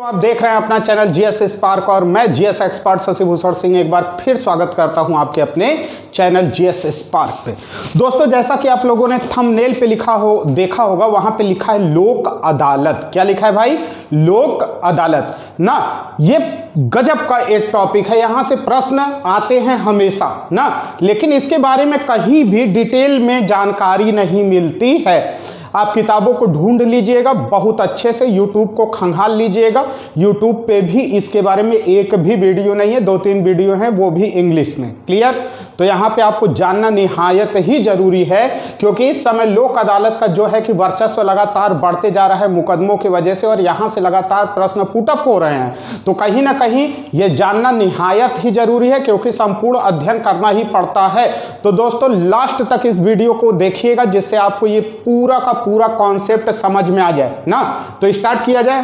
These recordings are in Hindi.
आप देख रहे हैं अपना चैनल जीएस स्पार्क और मैं जीएस एक्सपर्ट शशिभूषण सिंह एक बार फिर स्वागत करता हूं आपके अपने चैनल जीएस स्पार्क पे। दोस्तों, जैसा कि आप लोगों ने थंबनेल पे देखा होगा, वहां पे लिखा है लोक अदालत। क्या लिखा है भाई? लोक अदालत ना। ये गजब का एक टॉपिक है, यहां से प्रश्न आते हैं हमेशा ना, लेकिन इसके बारे में कहीं भी डिटेल में जानकारी नहीं मिलती है। आप किताबों को ढूंढ लीजिएगा, बहुत अच्छे से यूट्यूब को खंगाल लीजिएगा। यूट्यूब पे भी इसके बारे में एक भी वीडियो नहीं है, 2-3 वीडियो हैं, वो भी इंग्लिश में। क्लियर? तो यहाँ पे आपको जानना निहायत ही जरूरी है, क्योंकि इस समय लोक अदालत का जो है कि वर्चस्व लगातार बढ़ते जा रहा है मुकदमों की वजह से, और यहाँ से लगातार प्रश्न पुटअप हो रहे हैं। तो कहीं ना कहीं ये जानना निहायत ही जरूरी है, क्योंकि संपूर्ण अध्ययन करना ही पड़ता है। तो दोस्तों, लास्ट तक इस वीडियो को देखिएगा, जिससे आपको ये पूरा का पूरा कॉन्सेप्ट समझ में आ जाए ना। तो स्टार्ट किया जाए।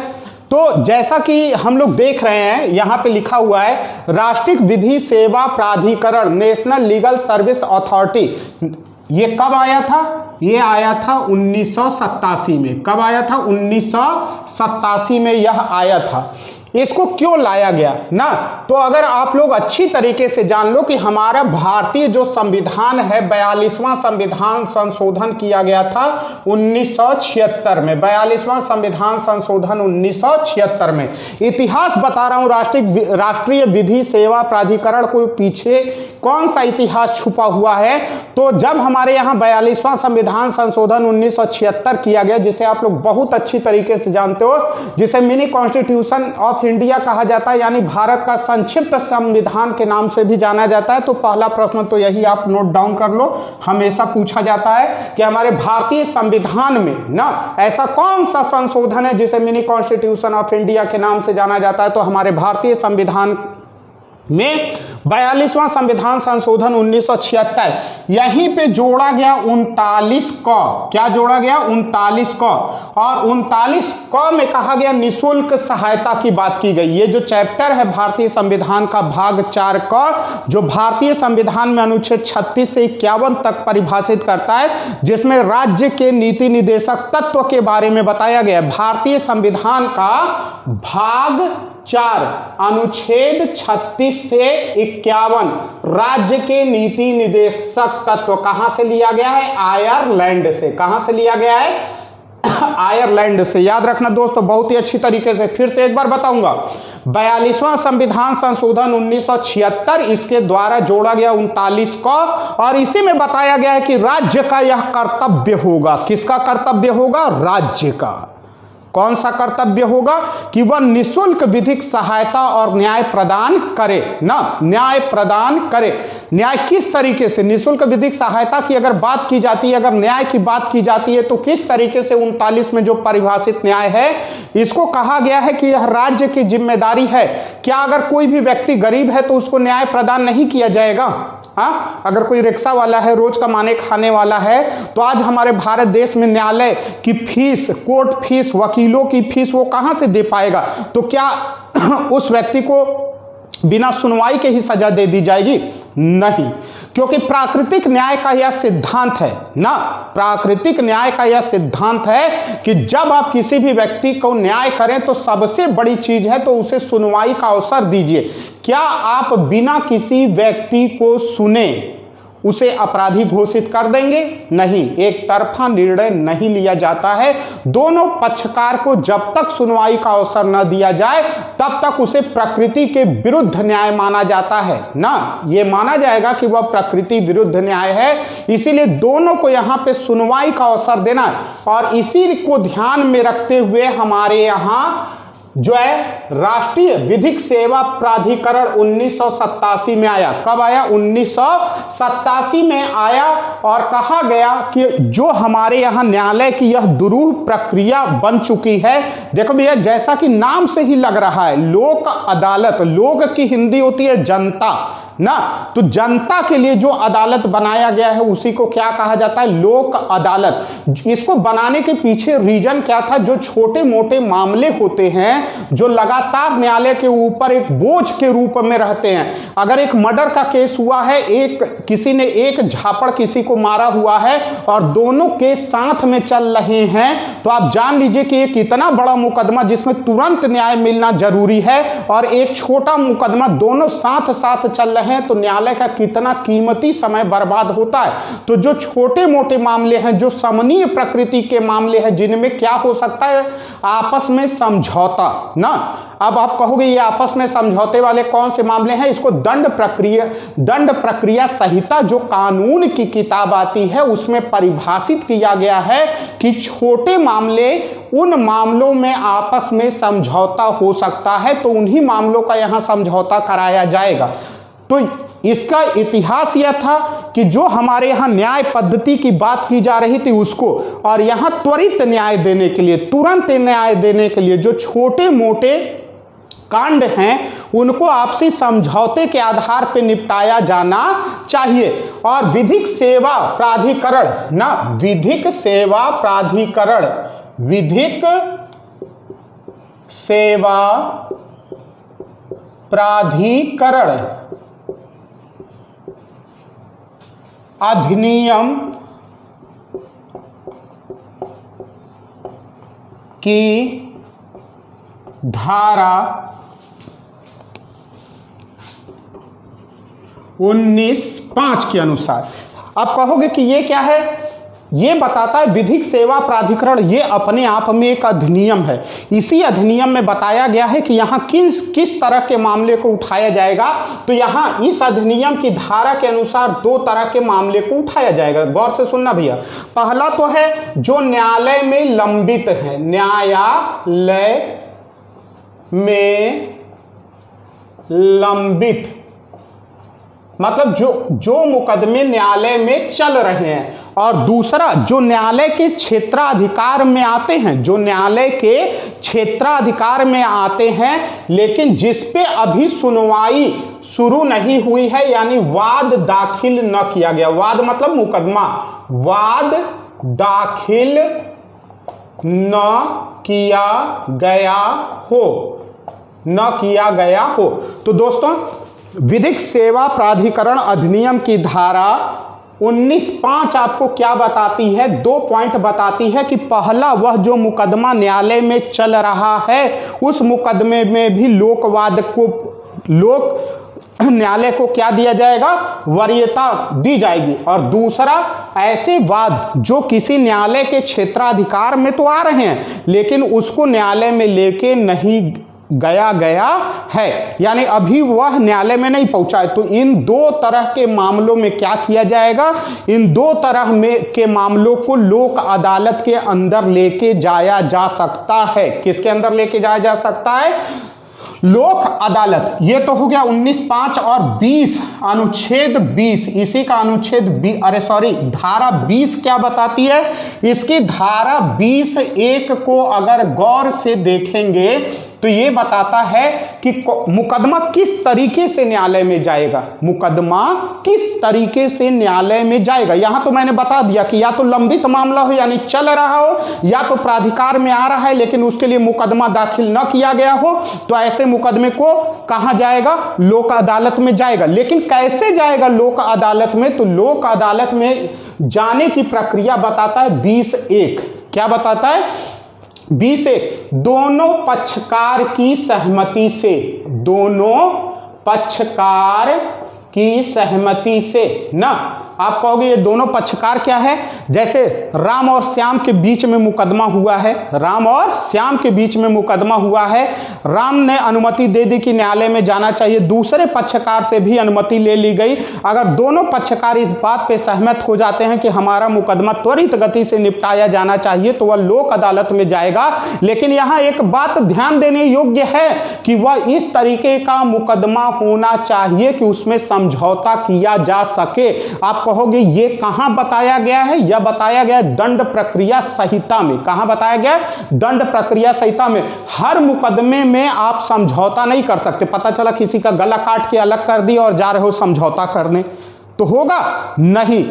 तो जैसा कि हम लोग देख रहे हैं, यहां पे लिखा हुआ है राष्ट्रीय विधि सेवा प्राधिकरण, नेशनल लीगल सर्विस अथॉरिटी। ये कब आया था? ये आया था 1987 में। कब आया था? 1987 में यह आया था। इसको क्यों लाया गया ना? तो अगर आप लोग अच्छी तरीके से जान लो कि हमारा भारतीय जो संविधान है, 42वां संविधान संशोधन किया गया था 1976 में। 42वां संविधान संशोधन 1976 में। इतिहास बता रहा हूं, राष्ट्रीय विधि सेवा प्राधिकरण को पीछे कौन सा इतिहास छुपा हुआ है। तो जब हमारे यहाँ 42वां संविधान संशोधन 1976 किया गया, जिसे आप लोग बहुत अच्छी तरीके से जानते हो, जिसे मिनी कॉन्स्टिट्यूशन ऑफ इंडिया कहा जाता है, यानी भारत का संक्षिप्त संविधान के नाम से भी जाना जाता है। तो पहला प्रश्न तो यही आप नोट डाउन कर लो, हमेशा पूछा जाता है कि हमारे भारतीय संविधान में ना ऐसा कौन सा संशोधन है जिसे मिनी कॉन्स्टिट्यूशन ऑफ इंडिया के नाम से जाना जाता है। तो हमारे भारतीय संविधान में 42वां संविधान संशोधन 1976, यहीं पे जोड़ा गया 39 क। क्या जोड़ा गया? 39 क। और 39 क में कहा गया निःशुल्क सहायता की बात की गई। ये जो चैप्टर है भारतीय संविधान का भाग 4 क, जो भारतीय संविधान में अनुच्छेद 36 से 51 तक परिभाषित करता है, जिसमें राज्य के नीति निदेशक तत्व के बारे में बताया गया। भारतीय संविधान का भाग 4 अनुच्छेद 36 से 51 राज्य के नीति निदेशक तत्व कहां से लिया गया है? आयरलैंड से। कहां से लिया गया है? आयरलैंड से। याद रखना दोस्तों, बहुत ही अच्छी तरीके से फिर से एक बार बताऊंगा। 42वां संविधान संशोधन 1976, इसके द्वारा जोड़ा गया 39 को, और इसी में बताया गया है कि राज्य का यह कर्तव्य होगा। किसका कर्तव्य होगा? राज्य का। कौन सा कर्तव्य होगा? कि वह निःशुल्क विधिक सहायता और न्याय प्रदान करे ना। न्याय प्रदान करे। न्याय किस तरीके से? निःशुल्क विधिक सहायता की अगर बात की जाती है, अगर न्याय की बात की जाती है, तो किस तरीके से 39 में जो परिभाषित न्याय है, इसको कहा गया है कि यह राज्य की जिम्मेदारी है। क्या अगर कोई भी व्यक्ति गरीब है तो उसको न्याय प्रदान नहीं किया जाएगा? हाँ, अगर कोई रिक्शा वाला है, रोज कमाने खाने वाला है, तो आज हमारे भारत देश में न्यायालय की फीस, कोर्ट फीस, वकीलों की फीस वो कहां से दे पाएगा? तो क्या उस व्यक्ति को बिना सुनवाई के ही सजा दे दी जाएगी? नहीं, क्योंकि प्राकृतिक न्याय का यह सिद्धांत है ना। प्राकृतिक न्याय का यह सिद्धांत है कि जब आप किसी भी व्यक्ति को न्याय करें तो सबसे बड़ी चीज है तो उसे सुनवाई का अवसर दीजिए। क्या आप बिना किसी व्यक्ति को सुने उसे अपराधी घोषित कर देंगे? नहीं, एक तरफा निर्णय नहीं लिया जाता है। दोनों पक्षकार को जब तक सुनवाई का अवसर न दिया जाए, तब तक उसे प्रकृति के विरुद्ध न्याय माना जाता है ना। ये माना जाएगा कि वह प्रकृति विरुद्ध न्याय है, इसीलिए दोनों को यहाँ पे सुनवाई का अवसर देना। और इसी को ध्यान में रखते हुए हमारे यहाँ जो है राष्ट्रीय विधिक सेवा प्राधिकरण 1987 में आया। कब आया? 1987 में आया। और कहा गया कि जो हमारे यहाँ न्यायालय की यह दुरूह प्रक्रिया बन चुकी है। देखो भैया, जैसा कि नाम से ही लग रहा है, लोक अदालत। लोक की हिंदी होती है जनता ना। तो जनता के लिए जो अदालत बनाया गया है उसी को क्या कहा जाता है, लोक अदालत। इसको बनाने के पीछे रीजन क्या था, जो छोटे मोटे मामले होते हैं जो लगातार न्यायालय के ऊपर एक बोझ के रूप में रहते हैं। अगर एक मर्डर का केस हुआ है, किसी ने एक झापड़ किसी को मारा हुआ है और दोनों केस साथ में चल रहे हैं, तो आप जान लीजिए कि एक इतना बड़ा मुकदमा जिसमें तुरंत न्याय मिलना जरूरी है और एक छोटा मुकदमा दोनों साथ साथ चल रहे हैं, तो न्यायालय का कितना कीमती समय बर्बाद होता है। तो जो छोटे मोटे मामले हैं, जो समनीय प्रकृति के मामले हैं, जिनमें क्या हो सकता है, आपस में समझौता ना। अब आप कहोगे ये आपस में समझौते वाले कौन से मामले हैं, इसको दंड प्रक्रिया संहिता जो कानून की किताब आती है उसमें परिभाषित किया गया है कि छोटे मामले उन मामलों में आपस में समझौता हो सकता है, तो उन्हीं मामलों का यहां समझौता कराया जाएगा। तो इसका इतिहास यह था कि जो हमारे यहाँ न्याय पद्धति की बात की जा रही थी उसको, और यहाँ त्वरित न्याय देने के लिए, तुरंत न्याय देने के लिए जो छोटे मोटे कांड हैं उनको आपसी समझौते के आधार पर निपटाया जाना चाहिए। और विधिक सेवा प्राधिकरण ना, विधिक सेवा प्राधिकरण अधिनियम की धारा 19(5) के अनुसार। अब कहोगे कि ये क्या है, ये बताता है विधिक सेवा प्राधिकरण, ये अपने आप में एक अधिनियम है। इसी अधिनियम में बताया गया है कि यहाँ किस तरह के मामले को उठाया जाएगा। तो यहाँ इस अधिनियम की धारा के अनुसार 2 तरह के मामले को उठाया जाएगा। गौर से सुनना भैया। पहला तो है जो न्यायालय में लंबित है, न्यायालय में लंबित मतलब जो मुकदमे न्यायालय में चल रहे हैं, और दूसरा जो न्यायालय के क्षेत्राधिकार में आते हैं, जो न्यायालय के क्षेत्राधिकार में आते हैं लेकिन जिस पे अभी सुनवाई शुरू नहीं हुई है, यानी वाद दाखिल न किया गया। वाद मतलब मुकदमा, वाद दाखिल न किया गया हो। तो दोस्तों विधिक सेवा प्राधिकरण अधिनियम की धारा 19(5) आपको क्या बताती है, 2 पॉइंट बताती है कि पहला, वह जो मुकदमा न्यायालय में चल रहा है उस मुकदमे में भी न्यायालय को क्या दिया जाएगा, वरीयता दी जाएगी। और दूसरा, ऐसे वाद जो किसी न्यायालय के क्षेत्राधिकार में तो आ रहे हैं लेकिन उसको न्यायालय में लेके नहीं गया है, यानी अभी वह न्यायालय में नहीं पहुंचा है। तो इन 2 तरह के मामलों में क्या किया जाएगा, इन 2 तरह के मामलों को लोक अदालत के अंदर लेके जाया जा सकता है। किसके अंदर लेके जाया जा सकता है, लोक अदालत। ये तो हो गया 19(5) और 20 अनुच्छेद 20, इसी का अनुच्छेद धारा 20 क्या बताती है, इसकी धारा 20(1) को अगर गौर से देखेंगे तो ये बताता है कि मुकदमा किस तरीके से न्यायालय में जाएगा, मुकदमा किस तरीके से न्यायालय में जाएगा। यहां तो मैंने बता दिया कि या तो लंबित मामला हो यानी चल रहा हो, या तो प्राधिकार में आ रहा है लेकिन उसके लिए मुकदमा दाखिल न किया गया हो, तो ऐसे मुकदमे को कहां जाएगा, लोक अदालत में जाएगा। लेकिन कैसे जाएगा लोक अदालत में, तो लोक अदालत में जाने की प्रक्रिया बताता है 20(1). क्या बताता है 20(1), दोनों पक्षकार की सहमति से, दोनों पक्षकार की सहमति से ना। आप कहोगे ये दोनों पक्षकार क्या है, जैसे राम और श्याम के बीच में मुकदमा हुआ है, राम और श्याम के बीच में मुकदमा हुआ है, राम ने अनुमति दे दी कि न्यायालय में जाना चाहिए, दूसरे पक्षकार से भी अनुमति ले ली गई। अगर दोनों पक्षकार इस बात पे सहमत हो जाते हैं कि हमारा मुकदमा त्वरित गति से निपटाया जाना चाहिए तो वह लोक अदालत में जाएगा। लेकिन यहाँ एक बात ध्यान देने योग्य है कि वह इस तरीके का मुकदमा होना चाहिए कि उसमें समझौता किया जा सके। आप कहोगे ये कहां बताया गया है? यह बताया गया है दंड प्रक्रिया संहिता में। कहां बताया गया है? दंड प्रक्रिया संहिता में। हर मुकदमे में आप समझौता नहीं कर सकते। पता चला किसी का गला काट के अलग कर दिया और जा रहे हो समझौता करने, तो होगा नहीं।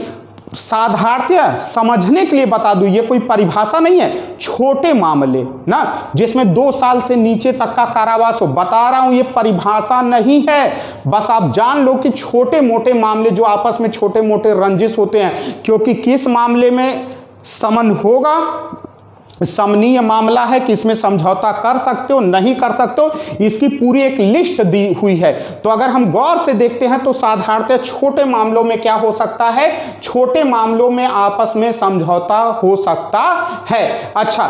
साधारणतः समझने के लिए बता दूं, ये कोई परिभाषा नहीं है। छोटे मामले ना, जिसमें 2 साल से नीचे तक का कारावास हो, बता रहा हूं ये परिभाषा नहीं है। बस आप जान लो कि छोटे मोटे मामले जो आपस में छोटे मोटे रंजिश होते हैं, क्योंकि किस मामले में समन होगा, समनीय मामला है, किसमें समझौता कर सकते हो, नहीं कर सकते हो, इसकी पूरी एक लिस्ट दी हुई है। तो अगर हम गौर से देखते हैं तो साधारणतः छोटे मामलों में क्या हो सकता है? छोटे मामलों में आपस में समझौता हो सकता है। अच्छा,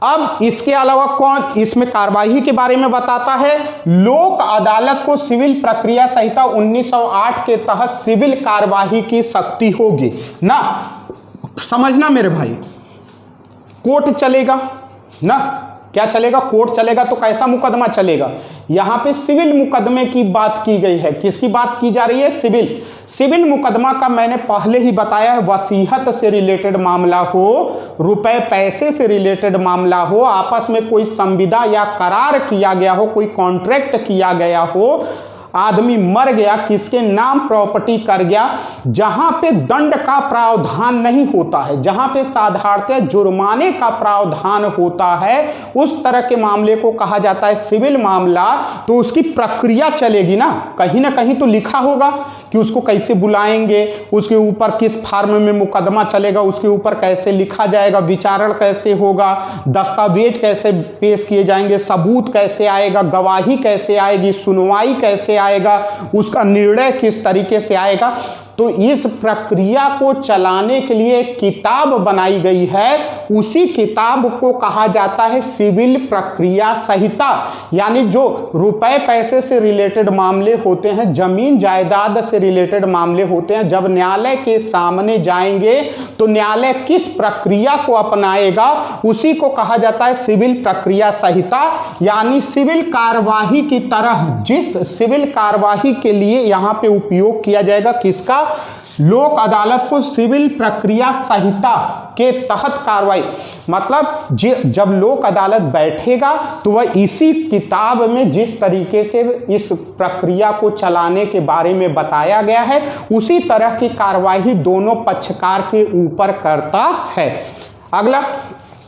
अब इसके अलावा कौन इसमें कार्यवाही के बारे में बताता है? लोक अदालत को सिविल प्रक्रिया संहिता 1908 के तहत सिविल कार्यवाही की शक्ति होगी ना। समझना मेरे भाई, कोर्ट चलेगा ना, क्या चलेगा? कोर्ट चलेगा। तो कैसा मुकदमा चलेगा? यहां पे सिविल मुकदमे की बात की गई है। किसकी बात की जा रही है? सिविल मुकदमा का मैंने पहले ही बताया है, वसीयत से रिलेटेड मामला हो, रुपए पैसे से रिलेटेड मामला हो, आपस में कोई संविदा या करार किया गया हो, कोई कॉन्ट्रैक्ट किया गया हो, आदमी मर गया, किसके नाम प्रॉपर्टी कर गया, जहां पे दंड का प्रावधान नहीं होता है, जहां पे साधारणतः जुर्माने का प्रावधान होता है, उस तरह के मामले को कहा जाता है सिविल मामला। तो उसकी प्रक्रिया चलेगी ना कहीं तो लिखा होगा कि उसको कैसे बुलाएंगे, उसके ऊपर किस फॉर्म में मुकदमा चलेगा, उसके ऊपर कैसे लिखा जाएगा, विचारण कैसे होगा, दस्तावेज कैसे पेश किए जाएंगे, सबूत कैसे आएगा, गवाही कैसे आएगी, सुनवाई कैसे आएगा, उसका निर्णय किस तरीके से आएगा। तो इस प्रक्रिया को चलाने के लिए एक किताब बनाई गई है, उसी किताब को कहा जाता है सिविल प्रक्रिया संहिता। यानी जो रुपए पैसे से रिलेटेड मामले होते हैं, जमीन जायदाद से रिलेटेड मामले होते हैं, जब न्यायालय के सामने जाएंगे तो न्यायालय किस प्रक्रिया को अपनाएगा, उसी को कहा जाता है सिविल प्रक्रिया संहिता। यानी सिविल कार्यवाही की तरह जिस सिविल कार्यवाही के लिए यहाँ पे उपयोग किया जाएगा किसका? लोक अदालत को सिविल प्रक्रिया संहिता के तहत कार्रवाई, मतलब जब लोक अदालत बैठेगा तो वह इसी किताब में जिस तरीके से इस प्रक्रिया को चलाने के बारे में बताया गया है, उसी तरह की कार्रवाई दोनों पक्षकार के ऊपर करता है। अगला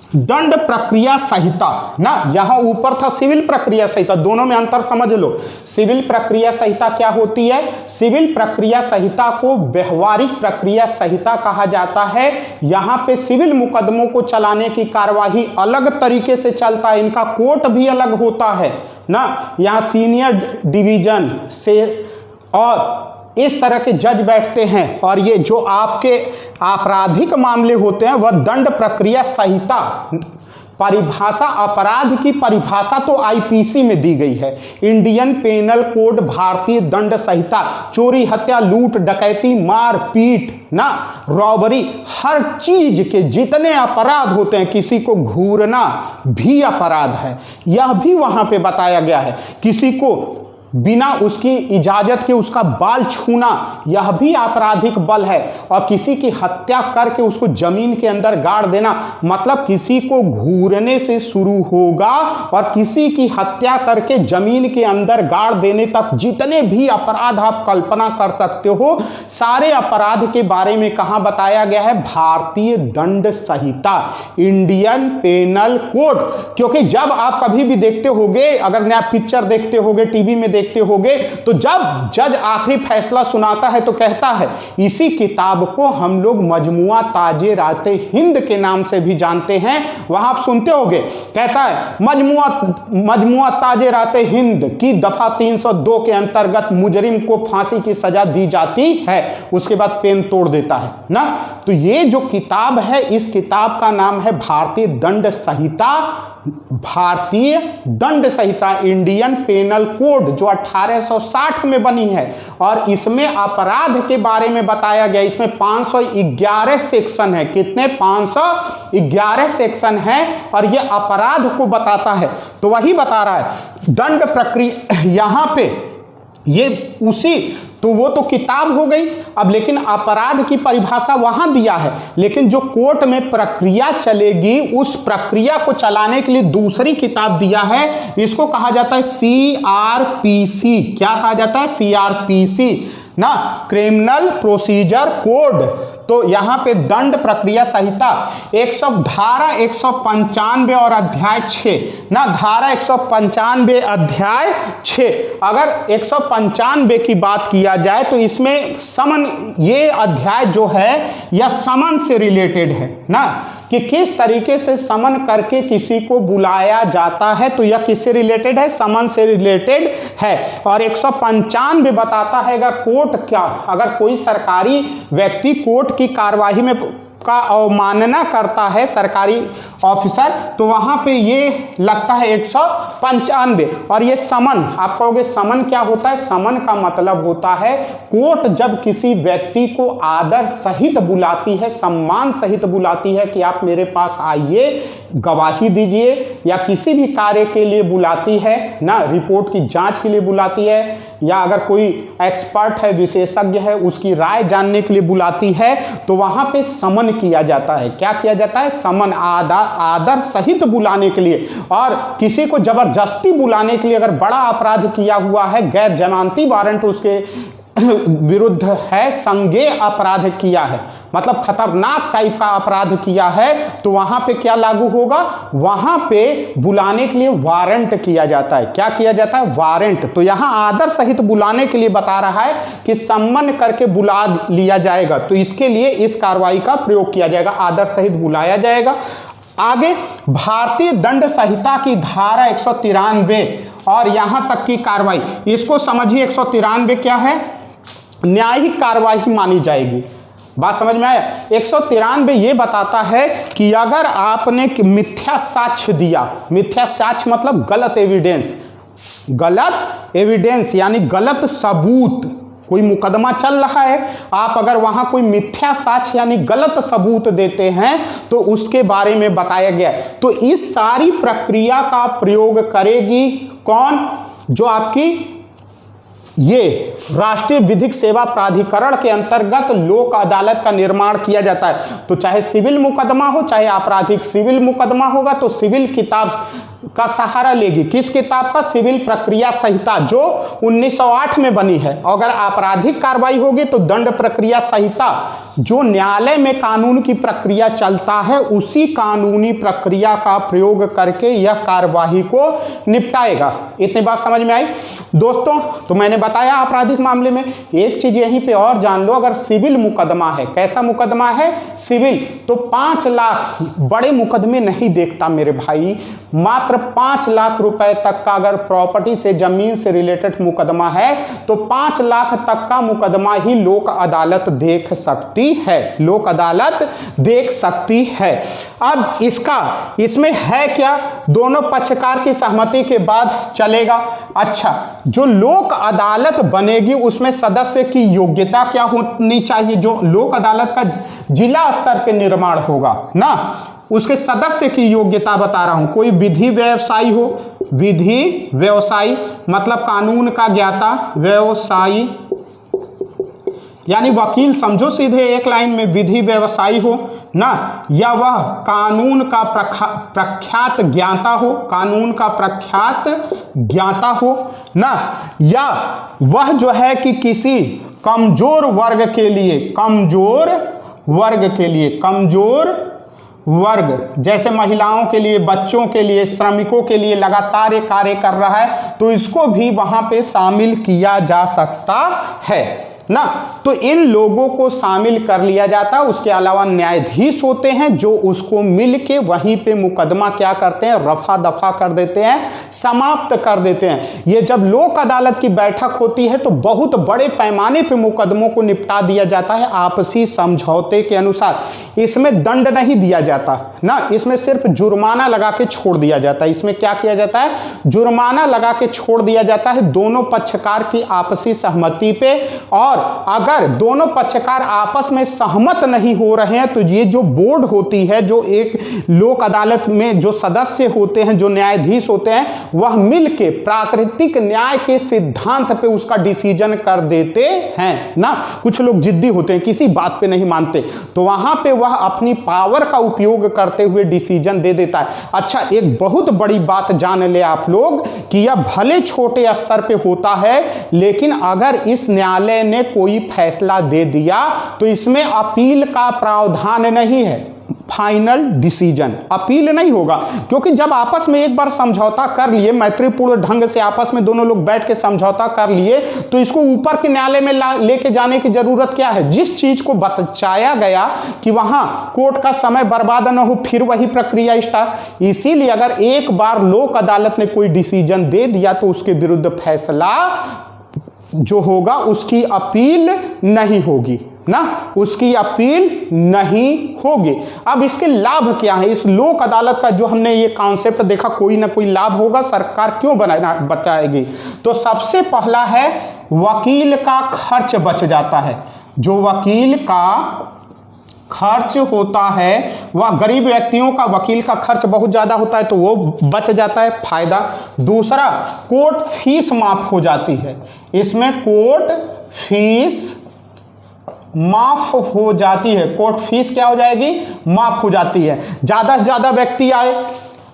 दंड प्रक्रिया संहिता ना, यहां ऊपर था सिविल प्रक्रिया संहिता, दोनों में अंतर समझ लो। सिविल प्रक्रिया संहिता क्या होती है? सिविल प्रक्रिया संहिता को व्यवहारिक प्रक्रिया संहिता कहा जाता है। यहां पे सिविल मुकदमों को चलाने की कार्यवाही अलग तरीके से चलता है, इनका कोर्ट भी अलग होता है ना। यहां सीनियर डिवीजन से और इस तरह के जज बैठते हैं, और ये जो आपके आपराधिक मामले होते हैं वह दंड प्रक्रिया संहिता परिभाषा, अपराध की परिभाषा तो आईपीसी में दी गई है, इंडियन पेनल कोड, भारतीय दंड संहिता। चोरी, हत्या, लूट, डकैती, मार पीट ना, रॉबरी, हर चीज के जितने अपराध होते हैं, किसी को घूरना भी अपराध है, यह भी वहां पे बताया गया है। किसी को बिना उसकी इजाजत के उसका बाल छूना, यह भी आपराधिक बल है। और किसी की हत्या करके उसको जमीन के अंदर गाड़ देना, मतलब किसी को घूरने से शुरू होगा और किसी की हत्या करके जमीन के अंदर गाड़ देने तक जितने भी अपराध आप कल्पना कर सकते हो, सारे अपराध के बारे में कहां बताया गया है? भारतीय दंड संहिता, इंडियन पेनल कोड। क्योंकि जब आप कभी भी देखते होगे, अगर नया पिक्चर देखते होगे, टीवी में देखते होगे, तो जब जज आखिरी फैसला सुनाता है तो कहता है, इसी किताब को हम लोग मजमुआ ताजे राते हिंद के नाम से भी जानते हैं। वहां आप सुनते होगे, कहता है मजमुआ ताजे राते हिंद की दफा 302 के अंतर्गत मुजरिम को फांसी की सजा दी जाती है, उसके बाद पेन तोड़ देता है ना। तो ये जो किताब है, इस किताब का नाम है भारतीय दंड संहिता, भारतीय दंड संहिता, इंडियन पेनल कोड, जो 1860 में बनी है। और इसमें अपराध के बारे में बताया गया। इसमें 511 सेक्शन है। कितने? 511 सेक्शन है, और यह अपराध को बताता है। तो वही बता रहा है दंड प्रक्रिया, यहां पे ये उसी, तो वो तो किताब हो गई। अब लेकिन अपराध की परिभाषा वहां दिया है, लेकिन जो कोर्ट में प्रक्रिया चलेगी उस प्रक्रिया को चलाने के लिए दूसरी किताब दिया है, इसको कहा जाता है CRPC। क्या कहा जाता है? CRPC ना, क्रिमिनल प्रोसीजर कोड। तो यहां पे दंड प्रक्रिया संहिता धारा 195 और अध्याय 6 ना, धारा 195 अध्याय 6। अगर 195 की बात किया जाए तो इसमें समन, ये अध्याय जो है यह समन से रिलेटेड है ना, कि किस तरीके से समन करके किसी को बुलाया जाता है। तो यह किससे रिलेटेड है? समन से रिलेटेड है। और 195 बताता है अगर कोई सरकारी व्यक्ति कोर्ट की कार्यवाही में का अवमानना करता है, सरकारी ऑफिसर, तो वहां पे ये लगता है 195। और ये समन, आप कहोगे समन क्या होता है? समन का मतलब होता है कोर्ट जब किसी व्यक्ति को आदर सहित बुलाती है, सम्मान सहित बुलाती है कि आप मेरे पास आइए, गवाही दीजिए, या किसी भी कार्य के लिए बुलाती है ना, रिपोर्ट की जांच के लिए बुलाती है, या अगर कोई एक्सपर्ट है, विशेषज्ञ है, उसकी राय जानने के लिए बुलाती है, तो वहां पे समन किया जाता है। क्या किया जाता है? समन, आदर सहित बुलाने के लिए। और किसी को जबरदस्ती बुलाने के लिए अगर बड़ा अपराध किया हुआ है, गैर जमानती वारंट उसके विरुद्ध है, संज्ञेय अपराध किया है, मतलब खतरनाक टाइप का अपराध किया है, तो वहां पे क्या लागू होगा? वहां पे बुलाने के लिए वारंट किया जाता है। क्या किया जाता है? वारंट। तो यहां आदर सहित बुलाने के लिए बता रहा है कि सम्मान करके बुला लिया जाएगा, तो इसके लिए इस कार्रवाई का प्रयोग किया जाएगा, आदर सहित बुलाया जाएगा। आगे भारतीय दंड संहिता की धारा 193 और यहां तक की कार्रवाई, इसको समझिए। 193 क्या है? न्यायिक कार्रवाई मानी जाएगी। बात समझ में आया? 193 ये बताता है कि अगर आपने मिथ्या साक्ष्य दिया, मिथ्या साक्ष्य मतलब गलत एविडेंस यानी गलत सबूत, कोई मुकदमा चल रहा है, आप अगर वहां कोई मिथ्या साक्ष्य यानी गलत सबूत देते हैं तो उसके बारे में बताया गया। तो इस सारी प्रक्रिया का प्रयोग करेगी कौन? जो आपकी ये राष्ट्रीय विधिक सेवा प्राधिकरण के अंतर्गत लोक अदालत का निर्माण किया जाता है। तो चाहे सिविल मुकदमा हो, चाहे आपराधिक, सिविल मुकदमा होगा तो सिविल किताब का सहारा लेगी। किस किताब का? सिविल प्रक्रिया संहिता, जो 1908 में बनी है। अगर आपराधिक कार्रवाई होगी तो दंड प्रक्रिया संहिता, जो न्यायालय में कानून की प्रक्रिया चलता है, उसी कानूनी प्रक्रिया का प्रयोग करके यह कार्यवाही को निपटाएगा। इतनी बात समझ में आई दोस्तों? तो मैंने बताया आपराधिक मामले में। एक चीज यहीं पे और जान लो, अगर सिविल मुकदमा है, कैसा मुकदमा है? सिविल, तो 5 लाख, बड़े मुकदमे नहीं देखता मेरे भाई, मात्र 5 लाख रुपए तक का अगर प्रॉपर्टी से, जमीन से रिलेटेड मुकदमा है तो 5 लाख तक का मुकदमा ही लोक अदालत देख सकती है, लोक अदालत देख सकती है। अब इसमें है क्या? दोनों पक्षकार की सहमति के बाद चलेगा। अच्छा, जो लोक अदालत बनेगी उसमें सदस्य की योग्यता क्या होनी चाहिए? जो लोक अदालत का जिला स्तर पे निर्माण होगा ना, उसके सदस्य की योग्यता बता रहा हूं। कोई विधि व्यवसायी हो, विधि व्यवसायी मतलब कानून का ज्ञाता, व्यवसायी यानी वकील, समझो सीधे एक लाइन में, विधि व्यवसायी हो ना, या वह कानून का प्रख्यात ज्ञाता हो, कानून का प्रख्यात ज्ञाता हो ना, या वह जो है कि किसी कमजोर वर्ग के लिए, कमजोर वर्ग जैसे महिलाओं के लिए, बच्चों के लिए, श्रमिकों के लिए लगातार ये कार्य कर रहा है, तो इसको भी वहां पे शामिल किया जा सकता है ना। तो इन लोगों को शामिल कर लिया जाता है। उसके अलावा न्यायाधीश होते हैं जो उसको मिल के वहीं पे मुकदमा क्या करते हैं? रफा दफा कर देते हैं, समाप्त कर देते हैं। ये जब लोक अदालत की बैठक होती है तो बहुत बड़े पैमाने पे मुकदमों को निपटा दिया जाता है आपसी समझौते के अनुसार। इसमें दंड नहीं दिया जाता ना, इसमें सिर्फ जुर्माना लगा के छोड़ दिया जाता है। इसमें क्या किया जाता है? जुर्माना लगा के छोड़ दिया जाता है दोनों पक्षकार की आपसी सहमति पे। और और अगर दोनों पक्षकार आपस में सहमत नहीं हो रहे हैं तो ये जो बोर्ड होती है, जो एक लोक अदालत में जो सदस्य होते हैं, जो न्यायाधीश होते हैं, वह मिलके प्राकृतिक न्याय के सिद्धांत पे उसका डिसीजन कर देते हैं ना। कुछ लोग जिद्दी होते हैं, किसी बात पे नहीं मानते, तो वहां पे वह अपनी पावर का उपयोग करते हुए डिसीजन दे देता है। अच्छा, एक बहुत बड़ी बात जान ले आप लोग कि यह भले छोटे स्तर पे होता है, लेकिन अगर इस न्यायालय ने कोई फैसला दे दिया तो इसमें अपील का प्रावधान नहीं है। फाइनल डिसीजन अपील नहीं होगा, क्योंकि जब आपस में एक बार समझौता कर लिए, मैत्रीपूर्ण ढंग से आपस में दोनों लोग बैठ के समझौता कर लिए, तो इसको ऊपर के न्यायालय में लेके जाने की जरूरत क्या है। जिस चीज को बचाया गया कि वहां कोर्ट का समय बर्बाद न हो, फिर वही प्रक्रिया स्टार्ट। इसीलिए अगर एक बार लोक अदालत ने कोई डिसीजन दे दिया तो उसके विरुद्ध फैसला जो होगा उसकी अपील नहीं होगी ना, उसकी अपील नहीं होगी। अब इसके लाभ क्या है, इस लोक अदालत का जो हमने ये कॉन्सेप्ट देखा, कोई ना कोई लाभ होगा, सरकार क्यों बताएगी। तो सबसे पहला है वकील का खर्च बच जाता है। जो वकील का खर्च होता है, वह गरीब व्यक्तियों का वकील का खर्च बहुत ज़्यादा होता है तो वो बच जाता है, फायदा। दूसरा, कोर्ट फीस माफ हो जाती है। इसमें कोर्ट फीस माफ हो जाती है। कोर्ट फीस क्या हो जाएगी, माफ हो जाती है। ज़्यादा से ज़्यादा व्यक्ति आए।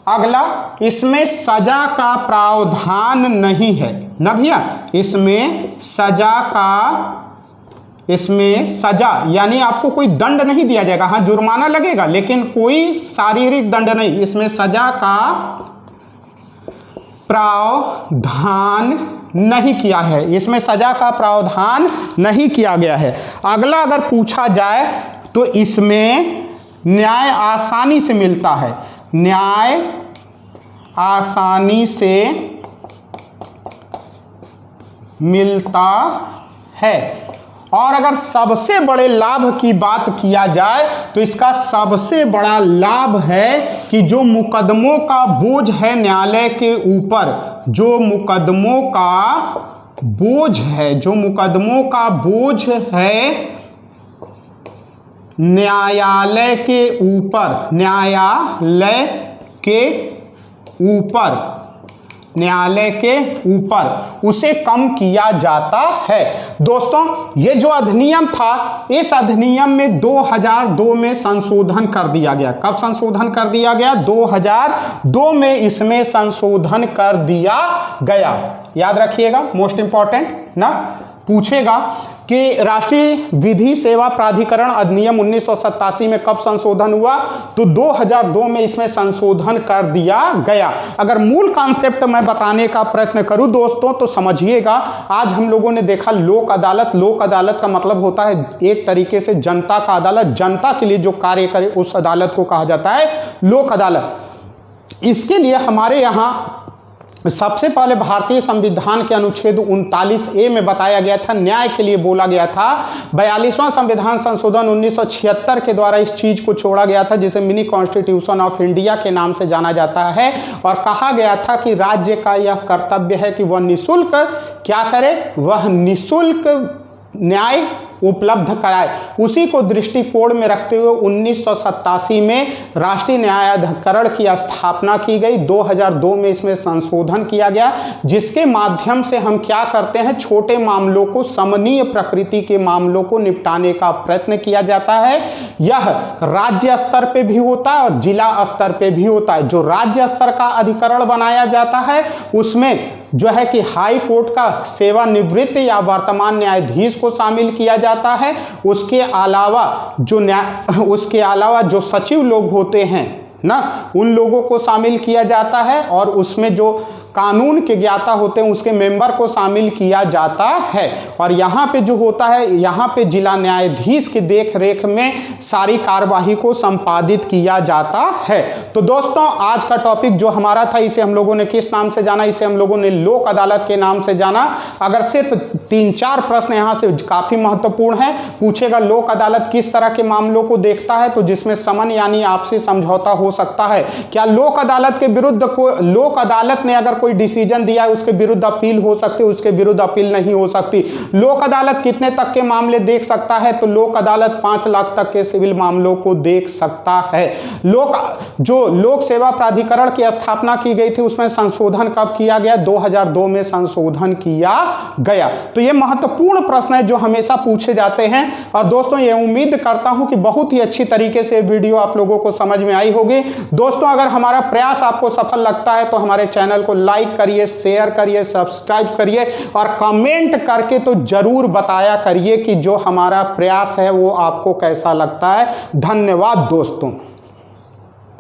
अगला, इसमें सजा का प्रावधान नहीं है ना भैया, इसमें सजा यानी आपको कोई दंड नहीं दिया जाएगा। हाँ, जुर्माना लगेगा लेकिन कोई शारीरिक दंड नहीं, इसमें सजा का प्रावधान नहीं किया है, इसमें सजा का प्रावधान नहीं किया गया है। अगला अगर पूछा जाए तो इसमें न्याय आसानी से मिलता है, न्याय आसानी से मिलता है। और अगर सबसे बड़े लाभ की बात किया जाए तो इसका सबसे बड़ा लाभ है कि जो मुकदमों का बोझ है न्यायालय के ऊपर, जो मुकदमों का बोझ है न्यायालय के ऊपर उसे कम किया जाता है। दोस्तों, ये जो अधिनियम था, इस अधिनियम में 2002 में संशोधन कर दिया गया। कब संशोधन कर दिया गया, 2002 में इसमें संशोधन कर दिया गया। याद रखिएगा, मोस्ट इंपॉर्टेंट ना, पूछेगा कि राष्ट्रीय विधि सेवा प्राधिकरण अधिनियम 1987 में कब संशोधन हुआ, तो 2002 में इसमें संशोधन कर दिया गया। अगर मूल कॉन्सेप्ट मैं बताने का प्रयत्न करूं दोस्तों तो समझिएगा। आज हम लोगों ने देखा लोक अदालत का मतलब होता है एक तरीके से जनता का अदालत, जनता के लिए जो कार्य करे उस अदालत को कहा जाता है लोक अदालत। इसके लिए हमारे यहाँ सबसे पहले भारतीय संविधान के अनुच्छेद 39A में बताया गया था, न्याय के लिए बोला गया था। 42वां संविधान संशोधन 1976 के द्वारा इस चीज को छोड़ा गया था, जिसे मिनी कॉन्स्टिट्यूशन ऑफ इंडिया के नाम से जाना जाता है। और कहा गया था कि राज्य का यह कर्तव्य है कि वह निःशुल्क क्या करे, वह निःशुल्क न्याय उपलब्ध कराए। उसी को दृष्टिकोण में रखते हुए 1987 में राष्ट्रीय न्यायाधिकरण की स्थापना की गई। 2002 में इसमें संशोधन किया गया, जिसके माध्यम से हम क्या करते हैं, छोटे मामलों को, समनीय प्रकृति के मामलों को निपटाने का प्रयत्न किया जाता है। यह राज्य स्तर पे भी होता है और जिला स्तर पे भी होता है। जो राज्य स्तर का अधिकरण बनाया जाता है उसमें जो है कि हाई कोर्ट का सेवानिवृत्त या वर्तमान न्यायाधीश को शामिल किया जाता है। उसके अलावा जो सचिव लोग होते हैं ना, उन लोगों को शामिल किया जाता है। और उसमें जो कानून के ज्ञाता होते हैं उसके मेंबर को शामिल किया जाता है। और यहाँ पे जो होता है, यहाँ पे जिला न्यायाधीश की देख रेख में सारी कार्यवाही को संपादित किया जाता है। तो दोस्तों, आज का टॉपिक जो हमारा था, इसे हम लोगों ने किस नाम से जाना, इसे हम लोगों ने लोक अदालत के नाम से जाना। अगर सिर्फ 3-4 प्रश्न यहाँ से काफ़ी महत्वपूर्ण है, पूछेगा लोक अदालत किस तरह के मामलों को देखता है, तो जिसमें समन यानी आपसी समझौता हो सकता है। क्या लोक अदालत के विरुद्ध लोक अदालत ने अगर कोई डिसीजन दिया है उसके विरुद्ध अपील हो सकती है, उसके विरुद्ध अपील नहीं हो सकती। लोक अदालत कितने तक के मामले देख सकता है? तो लोक अदालत 5 लाख तक के सिविल मामलों को देख सकता है। लोक सेवा प्राधिकरण की स्थापना की गई थी, उसमें संशोधन कब किया गया? 2002 में संशोधन किया गया। तो ये महत्वपूर्ण प्रश्न है जो हमेशा पूछे जाते हैं। और दोस्तों ये उम्मीद करता हूं कि बहुत ही अच्छी तरीके से वीडियो आप लोगों को समझ में आई होगी। दोस्तों अगर हमारा प्रयास आपको सफल लगता है तो हमारे चैनल को लाइक करिए, शेयर करिए, सब्सक्राइब करिए और कमेंट करके तो जरूर बताया करिए कि जो हमारा प्रयास है वो आपको कैसा लगता है। धन्यवाद दोस्तों।